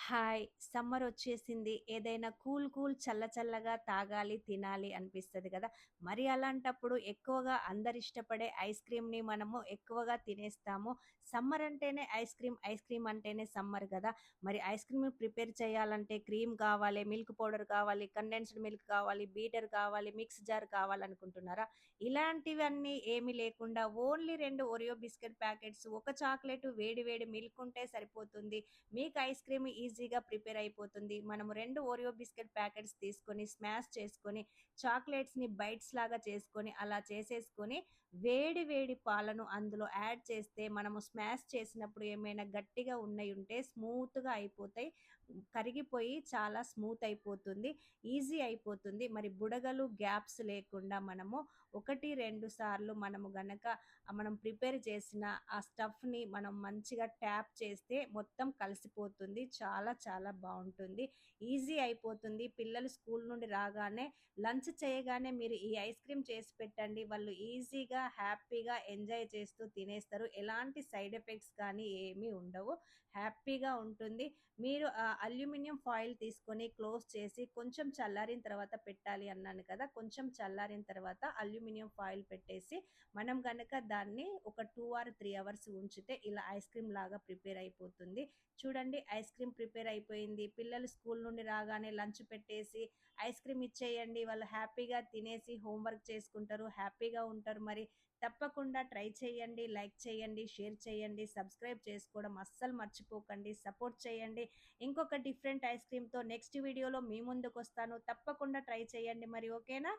Hi! సమ్మరొచ్చేసింది. ఏదైనా cool చల్లగా తాగాలి, తినాలి అనిపిస్తది గదా! మరి అలాంటప్పుడు ఎక్కువగా అందరిష్టపడే ఐస్ క్రీమ్‌ని మనము ఎక్కువగా తినేస్తాము. సమ్మర్ అంటేనే ఐస్ క్రీమ్ అంటేనే సమ్మర్ గదా! మరి ఐస్ క్రీమ్‌ని ప్రిపేర్ చేయాలంటే క్రీమ్ కావాలి, మిల్క్ పౌడర్ కావాలి, కండెన్స్డ్ మిల్క్ కావాలి, బీటర్ కావాలి, మిక్స్ జార్ కావాలనుకుంటున్నారా? ఇలాంటివన్నీ ఏమీ లేకుండా ఓన్లీ 2 ఓరియో బిస్కెట్ ప్యాకెట్స్, ఒక చాక్లెటు, వేడి వేడి మిల్క్ ఉంటే సరిపోతుంది. మీకు ఐస్ క్రీమ్ ఈజీగా ప్రిపేర్ అయిపోతుంది. మనము 2 ఓరియో బిస్కెట్ ప్యాకెట్స్ తీసుకొని, స్మాష్ చేసుకొని, చాక్లెట్స్‌ని బైట్స్ లాగా చేసుకొని, అలా చేసేసుకొని, వేడి వేడి పాలను అందులో యాడ్ చేస్తే, మనము స్మాష్ చేసినప్పుడు ఏమైనా గట్టిగా ఉన్నయుంటే స్మూత్‌గా అయిపోతాయి. కరిగిపోయి చాలా స్మూత్ అయిపోతుంది. ఈజీ అయిపోతుంది. మరి బుడగలు, గ్యాప్స్ లేకుండా మనము 1, 2 సార్లు మనము గనక మనం ప్రిపేర్ చేసిన ఆ స్టఫ్‌ని మనం మంచిగా ట్యాప్ చేస్తే మొత్తం కలిసిపోతుంది. చాలా బావుంటుంది. ఈజీ అయిపోతుంది. పిల్లలు స్కూల్ నుండి రాగానే లంచ్ చేయగానే మీరు ఈ ఐస్ క్రీమ్ చేసి పెట్టండి. వాళ్ళు ఈజీగా, హ్యాపీగా ఎంజాయ్ చేస్తూ తినేస్తారు. ఎలాంటి సైడ్ ఎఫెక్ట్స్ కానీ ఏమీ ఉండవు. హ్యాపీగా ఉంటుంది. మీరు అల్యూమినియం ఫాయిల్ తీసుకొని క్లోజ్ చేసి కొంచెం చల్లారిన తర్వాత పెట్టాలి అన్నాను కదా! కొంచెం చల్లారిన తర్వాత అల్యూమినియం ఫాయిల్ పెట్టేసి మనం గనక దాన్ని ఒక 2 ఆర్ 3 అవర్స్ ఉంచితే ఇలా ఐస్ క్రీమ్ లాగా ప్రిపేర్ అయిపోతుంది. చూడండి ఐస్ క్రీమ్ ప్రిపేర్ అయిపోయింది. పిల్లలు స్కూల్ నుండి రాగానే లంచ్ పెట్టేసి ఐస్ క్రీమ్ ఇచ్చేయండి. వాళ్ళు హ్యాపీగా తినేసి హోంవర్క్ చేసుకుంటారు. హ్యాపీగా ఉంటారు. మరి తప్పకుండా ట్రై చేయండి. లైక్ చేయండి, షేర్ చేయండి, సబ్స్క్రైబ్ చేసుకోవడం అస్సలు మర్చిపోకండి. సపోర్ట్ చేయండి. ఇంకొక డిఫరెంట్ ఐస్ క్రీమ్‌తో నెక్స్ట్ వీడియోలో మీ ముందుకొస్తాను. తప్పకుండా ట్రై చేయండి మరి. ఓకేనా?